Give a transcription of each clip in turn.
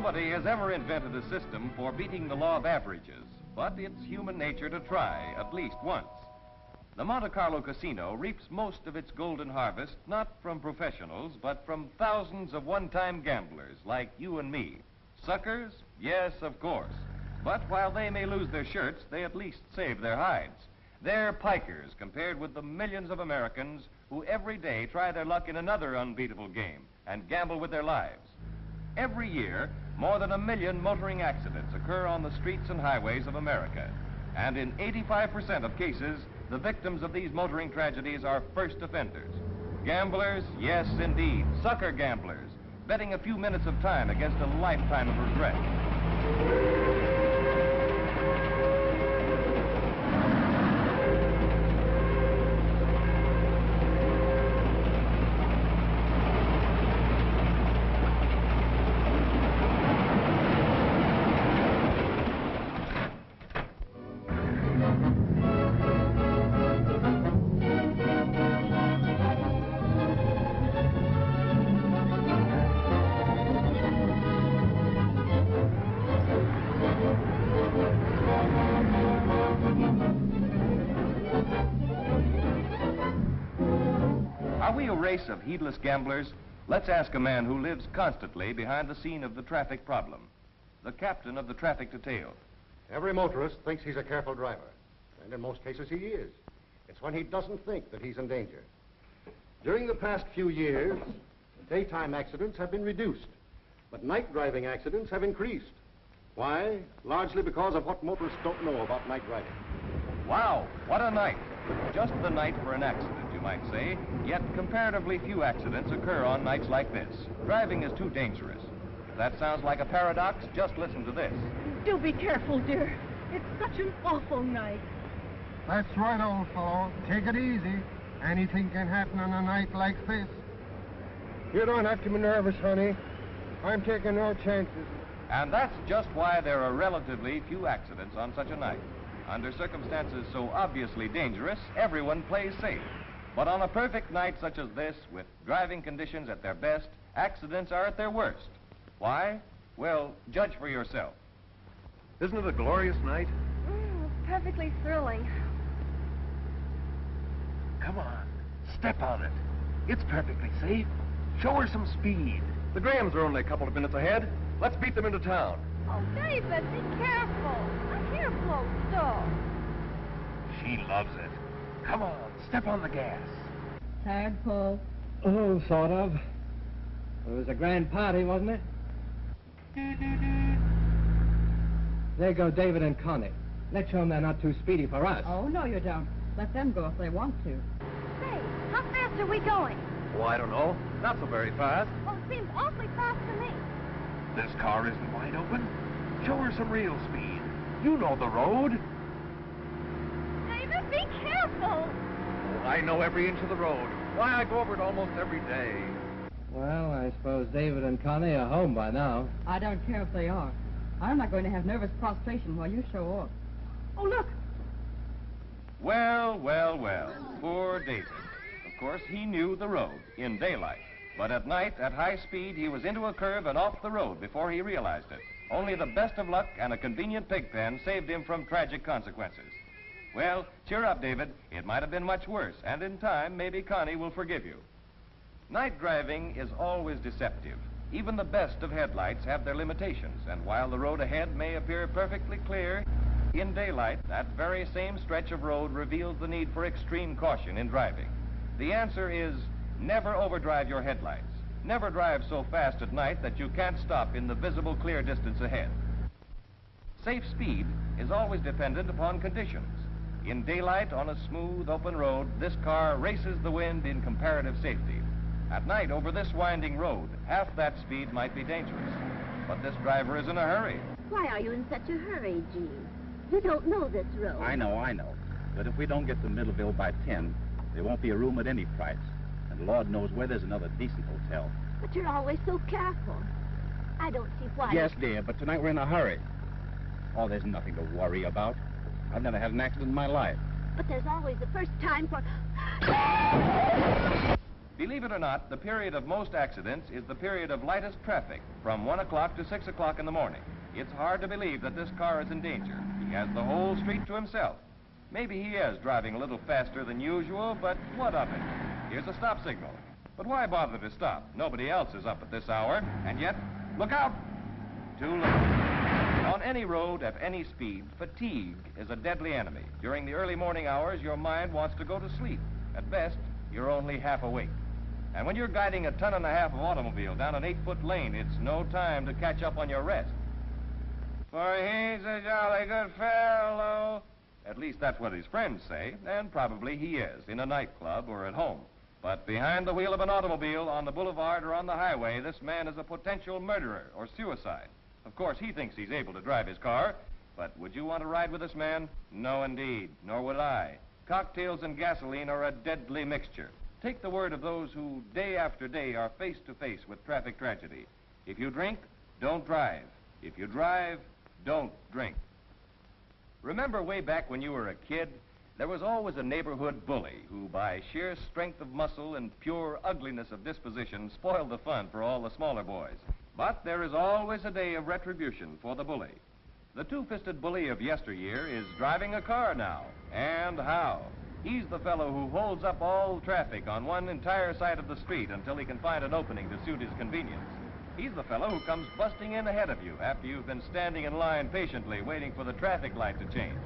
Nobody has ever invented a system for beating the law of averages, but it's human nature to try at least once. The Monte Carlo Casino reaps most of its golden harvest not from professionals, but from thousands of one-time gamblers like you and me. Suckers? Yes, of course. But while they may lose their shirts, they at least save their hides. They're pikers compared with the millions of Americans who every day try their luck in another unbeatable game and gamble with their lives. Every year, more than 1 million motoring accidents occur on the streets and highways of America. And in 85% of cases, the victims of these motoring tragedies are first offenders. Gamblers, yes indeed, sucker gamblers, betting a few minutes of time against a lifetime of regret. Are we a race of heedless gamblers? Let's ask a man who lives constantly behind the scene of the traffic problem, the captain of the traffic detail. Every motorist thinks he's a careful driver, and in most cases he is. It's when he doesn't think that he's in danger. During the past few years, daytime accidents have been reduced, but night driving accidents have increased. Why? Largely because of what motorists don't know about night driving. Wow, what a night. Just the night for an accident, you might say, yet comparatively few accidents occur on nights like this. Driving is too dangerous. If that sounds like a paradox, just listen to this. Do be careful, dear. It's such an awful night. That's right, old fellow. Take it easy. Anything can happen on a night like this. You don't have to be nervous, honey. I'm taking no chances. And that's just why there are relatively few accidents on such a night. Under circumstances so obviously dangerous, everyone plays safe. But on a perfect night such as this, with driving conditions at their best, accidents are at their worst. Why? Well, judge for yourself. Isn't it a glorious night? It's perfectly thrilling. Come on, step on it. It's perfectly safe. Show her some speed. The Grahams are only a couple of minutes ahead. Let's beat them into town. Oh, David, be careful. My hair floats so. She loves it. Come on, step on the gas. Tired, Paul? Oh, sort of. It was a grand party, wasn't it? There go David and Connie. Let's show them they're not too speedy for us. Oh, no, you don't. Let them go if they want to. Say, how fast are we going? Oh, I don't know. Not so very fast. Well, it seems awfully fast to me. This car isn't wide open. Show her some real speed. You know the road. David, be careful. Oh, I know every inch of the road. Why, I go over it almost every day. Well, I suppose David and Connie are home by now. I don't care if they are. I'm not going to have nervous prostration while you show off. Oh, look. Well, well, well, poor David. Of course, he knew the road in daylight. But at night, at high speed, he was into a curve and off the road before he realized it. Only the best of luck and a convenient pig pen saved him from tragic consequences. Well, cheer up, David. It might have been much worse, and in time, maybe Connie will forgive you. Night driving is always deceptive. Even the best of headlights have their limitations, and while the road ahead may appear perfectly clear, in daylight, that very same stretch of road reveals the need for extreme caution in driving. The answer is never overdrive your headlights. Never drive so fast at night that you can't stop in the visible clear distance ahead. Safe speed is always dependent upon conditions. In daylight, on a smooth, open road, this car races the wind in comparative safety. At night, over this winding road, half that speed might be dangerous. But this driver is in a hurry. Why are you in such a hurry, Gene? You don't know this road. I know. But if we don't get to Middleville by 10, there won't be a room at any price. And Lord knows where there's another decent hotel. But you're always so careful. I don't see why... Yes, dear, but tonight we're in a hurry. Oh, there's nothing to worry about. I've never had an accident in my life. But there's always the first time for... Believe it or not, the period of most accidents is the period of lightest traffic, from 1 o'clock to 6 o'clock in the morning. It's hard to believe that this car is in danger. He has the whole street to himself. Maybe he is driving a little faster than usual, but what of it? Here's a stop signal. But why bother to stop? Nobody else is up at this hour, and yet, look out! Too late. On any road at any speed, fatigue is a deadly enemy. During the early morning hours, your mind wants to go to sleep. At best, you're only half awake. And when you're guiding a 1.5 ton of automobile down an 8-foot lane, it's no time to catch up on your rest. For he's a jolly good fellow. At least that's what his friends say, and probably he is, in a nightclub or at home. But behind the wheel of an automobile, on the boulevard or on the highway, this man is a potential murderer or suicide. Of course, he thinks he's able to drive his car, but would you want to ride with this man? No, indeed, nor would I. Cocktails and gasoline are a deadly mixture. Take the word of those who, day after day, are face to face with traffic tragedy. If you drink, don't drive. If you drive, don't drink. Remember way back when you were a kid, there was always a neighborhood bully who, by sheer strength of muscle and pure ugliness of disposition, spoiled the fun for all the smaller boys. But there is always a day of retribution for the bully. The two-fisted bully of yesteryear is driving a car now. And how? He's the fellow who holds up all traffic on one entire side of the street until he can find an opening to suit his convenience. He's the fellow who comes busting in ahead of you after you've been standing in line patiently waiting for the traffic light to change.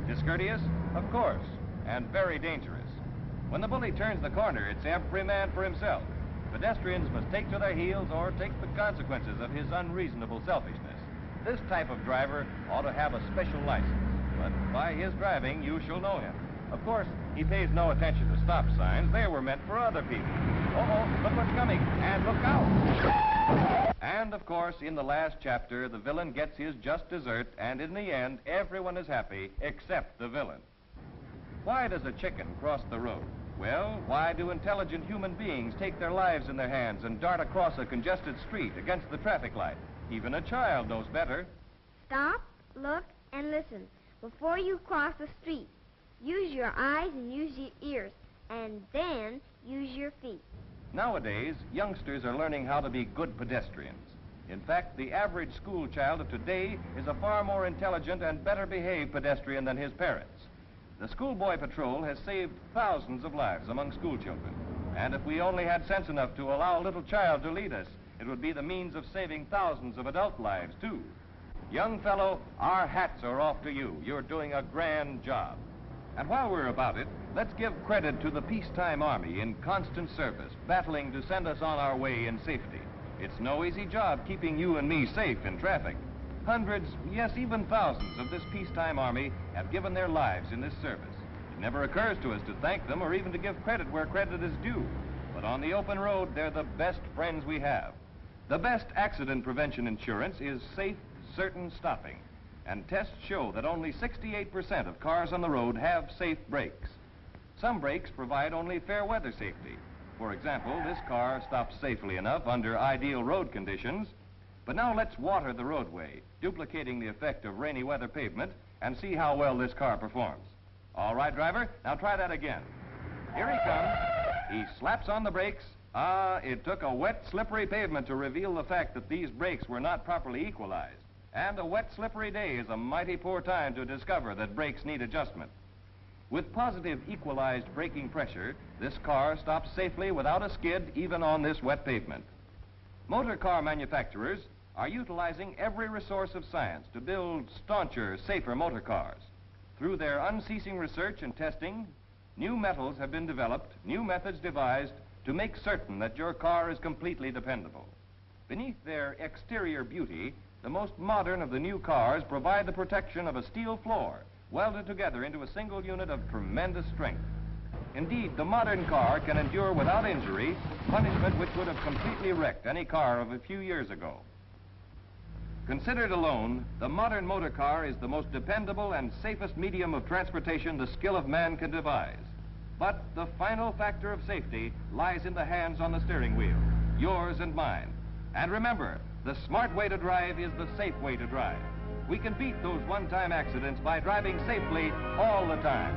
Discourteous? Of course, and very dangerous. When the bully turns the corner, it's every man for himself. Pedestrians must take to their heels or take the consequences of his unreasonable selfishness. This type of driver ought to have a special license, but by his driving, you shall know him. Of course, he pays no attention to stop signs. They were meant for other people. Uh-oh, look what's coming, and look out! And, of course, in the last chapter, the villain gets his just dessert, and in the end, everyone is happy except the villain. Why does a chicken cross the road? Well, why do intelligent human beings take their lives in their hands and dart across a congested street against the traffic light? Even a child knows better. Stop, look, and listen before you cross the street. Use your eyes and use your ears, and then use your feet. Nowadays, youngsters are learning how to be good pedestrians. In fact, the average school child of today is a far more intelligent and better behaved pedestrian than his parents. The schoolboy patrol has saved thousands of lives among school children. And if we only had sense enough to allow a little child to lead us, it would be the means of saving thousands of adult lives, too. Young fellow, our hats are off to you. You're doing a grand job. And while we're about it, let's give credit to the peacetime army in constant service, battling to send us on our way in safety. It's no easy job keeping you and me safe in traffic. Hundreds, yes, even thousands of this peacetime army have given their lives in this service. It never occurs to us to thank them or even to give credit where credit is due. But on the open road, they're the best friends we have. The best accident prevention insurance is safe, certain stopping. And tests show that only 68% of cars on the road have safe brakes. Some brakes provide only fair weather safety. For example, this car stops safely enough under ideal road conditions. But now let's water the roadway, duplicating the effect of rainy weather pavement, and see how well this car performs. All right, driver, now try that again. Here he comes. He slaps on the brakes. It took a wet, slippery pavement to reveal the fact that these brakes were not properly equalized. And a wet, slippery day is a mighty poor time to discover that brakes need adjustment. With positive equalized braking pressure, this car stops safely without a skid even on this wet pavement. Motor car manufacturers are utilizing every resource of science to build stauncher, safer motor cars. Through their unceasing research and testing, new metals have been developed, new methods devised to make certain that your car is completely dependable. Beneath their exterior beauty, the most modern of the new cars provide the protection of a steel floor, welded together into a single unit of tremendous strength. Indeed, the modern car can endure without injury punishment which would have completely wrecked any car of a few years ago. Considered alone, the modern motor car is the most dependable and safest medium of transportation the skill of man can devise. But the final factor of safety lies in the hands on the steering wheel, yours and mine. And remember, the smart way to drive is the safe way to drive. We can beat those one-time accidents by driving safely all the time.